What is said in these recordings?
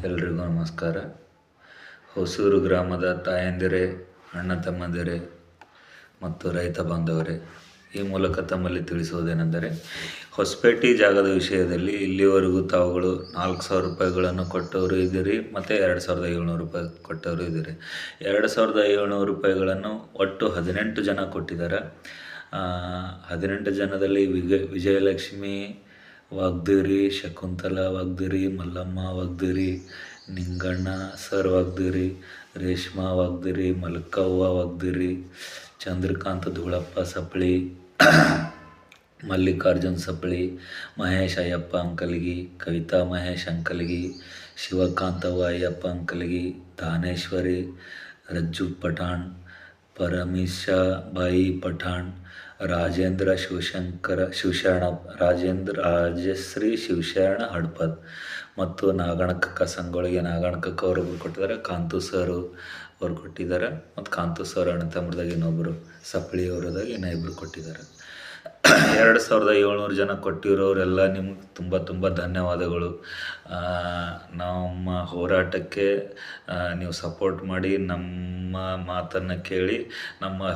ಎಲ್ರಿಗೂ ನಮಸ್ಕಾರ. ಹೊಸೂರು ಗ್ರಾಮದ ತಾಯಂದಿರೇ, ಅಣ್ಣ ತಮ್ಮಂದಿರೇ ಮತ್ತು ರೈತ ಬಾಂಧವರೇ, ಈ ಮೂಲಕ ತಮ್ಮಲ್ಲಿ ತಿಳಿಸುವುದೇನೆಂದರೆ, ಹೊಸಪೇಟೆ ಜಾಗದ ವಿಷಯದಲ್ಲಿ ಇಲ್ಲಿವರೆಗೂ ತಾವುಗಳು 4,000 ರೂಪಾಯಿಗಳನ್ನು ಕೊಟ್ಟವರು ಇದ್ದೀರಿ ಮತ್ತು 2,700 ರೂಪಾಯಿ ಕೊಟ್ಟವರು ಇದ್ದೀರಿ. 2,700 ರೂಪಾಯಿಗಳನ್ನು ಒಟ್ಟು 18 ಜನ ಕೊಟ್ಟಿದ್ದಾರೆ. 18 ಜನದಲ್ಲಿ ವಿಜಯಲಕ್ಷ್ಮಿ ವಾಗ್ದೇರಿ, ಶಕುಂತಲಾ ವಾಗ್ದೇರಿ, ಮಲ್ಲಮ್ಮ ವಾಗ್ದೇರಿ, ನಿಂಗಣ್ಣ ಸರ್ ವಾಗ್ದೇರಿ, ರೇಷ್ಮಾ ವಾಗ್ದೇರಿ, ಮಲ್ಕವ್ವ ವಾಗ್ದೇರಿ, ಚಂದ್ರಕಾಂತ್ ಧೂಳಪ್ಪ ಸಪ್ಪಳಿ, ಮಲ್ಲಿಕಾರ್ಜುನ್ ಸಪ್ಪಳಿ, ಮಹೇಶ್ ಅಯ್ಯಪ್ಪ ಅಂಕಲ್ಗಿ, ಕವಿತಾ ಮಹೇಶ್ ಅಂಕಲ್ಗಿ, ಶಿವಕಾಂತವ್ವ ಅಯ್ಯಪ್ಪ ಅಂಕಲ್ಗಿ, ದಾನೇಶ್ವರಿ ರಜ್ಜು ಪಠಾಣ್, ಪರಮಿಷಾ ಬಾಯಿ ಪಠಾಣ್, ರಾಜೇಂದ್ರ ರಾಜಶ್ರೀ ಶಿವಶರಣ ಹಡ್ಪದ್ ಮತ್ತು ನಾಗಣಕಕ್ಕ ಸಂಗೊಳಿಗೆ ನಾಗಣಕಕ್ಕ ಅವರೊಬ್ಬರು ಕೊಟ್ಟಿದ್ದಾರೆ. ಕಾಂತು ಸರ್ ಅವರು ಕೊಟ್ಟಿದ್ದಾರೆ ಮತ್ತು ಕಾಂತು ಸರ್ ಅಣ್ಣ ತಮ್ಮದಾಗ ಇನ್ನೊಬ್ಬರು ಸಪ್ಪಳಿ ಅವರದಾಗ ಇನ್ನೊಬ್ಬರು ಕೊಟ್ಟಿದ್ದಾರೆ. 2,700 ಜನ ಕೊಟ್ಟಿರೋರೆಲ್ಲ ನಿಮ್ಗೆ ತುಂಬ ತುಂಬ ಧನ್ಯವಾದಗಳು. ನಮ್ಮ ಹೋರಾಟಕ್ಕೆ ನೀವು ಸಪೋರ್ಟ್ ಮಾಡಿ, ನಮ್ಮ ಮಾತನ್ನು ಕೇಳಿ, ನಮ್ಮ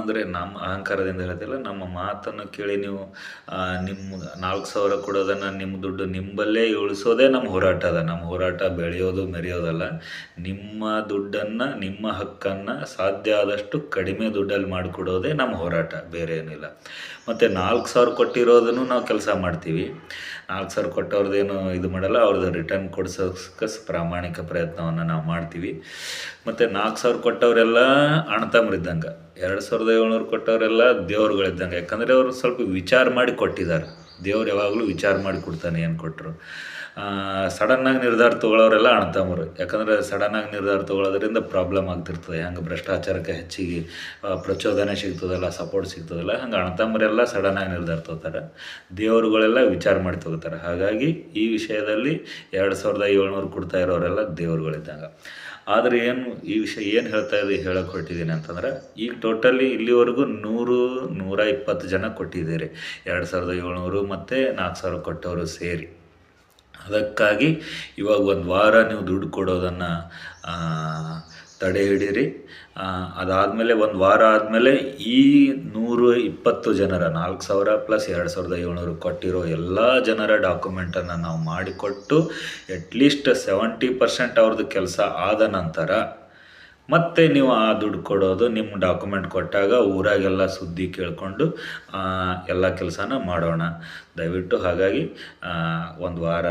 ಅಂದರೆ ನಮ್ಮ ಅಹಂಕಾರದಿಂದ ಹೇಳ್ತಿಲ್ಲ, ನಮ್ಮ ಮಾತನ್ನು ಕೇಳಿ ನೀವು ನಿಮ್ಮ 4,000 ಕೊಡೋದನ್ನು ನಿಮ್ಮ ದುಡ್ಡು ನಿಂಬಲ್ಲೇ ಉಳಿಸೋದೇ ನಮ್ಮ ಹೋರಾಟ ಅದ. ನಮ್ಮ ಹೋರಾಟ ಬೆಳೆಯೋದು ಮೆರೆಯೋದಲ್ಲ. ನಿಮ್ಮ ದುಡ್ಡನ್ನು, ನಿಮ್ಮ ಹಕ್ಕನ್ನು ಸಾಧ್ಯ ಆದಷ್ಟು ಕಡಿಮೆ ದುಡ್ಡಲ್ಲಿ ಮಾಡಿಕೊಡೋದೇ ನಮ್ಮ ಹೋರಾಟ, ಬೇರೆ ಏನಿಲ್ಲ. ಮತ್ತು 4,000 ಕೊಟ್ಟಿರೋದನ್ನು ನಾವು ಕೆಲಸ ಮಾಡ್ತೀವಿ. 4,000 ಕೊಟ್ಟವ್ರದ್ದೇನು ಇದು ಮಾಡಲ್ಲ, ಅವ್ರದ್ದು ರಿಟರ್ನ್ ಕೊಡ್ಸೋಕ್ಕೆ ಪ್ರಾಮಾಣಿಕ ಪ್ರಯತ್ನವನ್ನು ನಾವು ಮಾಡ್ತೀವಿ. ಮತ್ತು 4,000 ಕೊಟ್ಟವರೆಲ್ಲ ಅಣ್ಣತಮ್ಮರಿದ್ದಂಗೆ, 2,700 ಕೊಟ್ಟವರೆಲ್ಲ ದೇವ್ರುಗಳಿದ್ದಂಗೆ. ಯಾಕಂದರೆ ಅವರು ಸ್ವಲ್ಪ ವಿಚಾರ ಮಾಡಿ ಕೊಟ್ಟಿದ್ದಾರೆ. ದೇವ್ರು ಯಾವಾಗಲೂ ವಿಚಾರ ಮಾಡಿ ಕೊಡ್ತಾನೆ ಏನು ಕೊಟ್ಟರು. ಸಡನ್ನಾಗಿ ನಿರ್ಧಾರ ತೊಗೊಳ್ಳೋರೆಲ್ಲ ಅಣ್ಣತಮ್ಮರು. ಯಾಕಂದರೆ ಸಡನ್ನಾಗಿ ನಿರ್ಧಾರ ತೊಗೊಳ್ಳೋದ್ರಿಂದ ಪ್ರಾಬ್ಲಮ್ ಆಗ್ತಿರ್ತದೆ. ಹಂಗೆ ಭ್ರಷ್ಟಾಚಾರಕ್ಕೆ ಹೆಚ್ಚಿಗೆ ಪ್ರಚೋದನೆ ಸಿಗ್ತದಲ್ಲ, ಸಪೋರ್ಟ್ ಸಿಗ್ತದಲ್ಲ, ಹಂಗೆ ಅಣ್ಣತಮ್ಮರೆಲ್ಲ ಸಡನ್ನಾಗಿ ನಿರ್ಧಾರ ತೊಗೋತಾರೆ. ದೇವರುಗಳೆಲ್ಲ ವಿಚಾರ ಮಾಡಿ ತೊಗೋತಾರೆ. ಹಾಗಾಗಿ ಈ ವಿಷಯದಲ್ಲಿ 2,700 ಕೊಡ್ತಾ ಇರೋರೆಲ್ಲ ದೇವರುಗಳಿದ್ದಂಗೆ. ಆದರೆ ಈ ವಿಷಯ ಏನು ಹೇಳಕ್ಕೆ ಹೊರಟಿದ್ದೀನಿ ಅಂತಂದ್ರೆ, ಈಗ ಟೋಟಲಿ ಇಲ್ಲಿವರೆಗೂ 120 ಜನ ಕೊಟ್ಟಿದ್ದೀರಿ. 2,700 ಮತ್ತು 4,000 ಕೊಟ್ಟವರು ಸೇರಿ. ಅದಕ್ಕಾಗಿ ಇವಾಗ ಒಂದು ವಾರ ನೀವು ದುಡ್ಡು ಕೊಡೋದನ್ನು ತಡೆ ಹಿಡೀರಿ. ಅದಾದಮೇಲೆ ಒಂದು ವಾರ ಆದಮೇಲೆ ಈ 120 ಜನರ 4,000 ಪ್ಲಸ್ 2,700 ಕೊಟ್ಟಿರೋ ಎಲ್ಲ ಜನರ ಡಾಕ್ಯುಮೆಂಟನ್ನು ನಾವು ಮಾಡಿಕೊಟ್ಟು ಅಟ್ಲೀಸ್ಟ್ 70% ಅವ್ರದ್ದು ಕೆಲಸ ಆದ ನಂತರ ಮತ್ತೆ ನೀವು ಆ ದುಡ್ಡು ಕೊಡೋದು. ನಿಮ್ಮ ಡಾಕ್ಯುಮೆಂಟ್ ಕೊಟ್ಟಾಗ ಊರಾಗೆಲ್ಲ ಸುದ್ದಿ ಕೇಳಿಕೊಂಡು ಎಲ್ಲ ಕೆಲಸನ ಮಾಡೋಣ ದಯವಿಟ್ಟು. ಹಾಗಾಗಿ ಒಂದು ವಾರ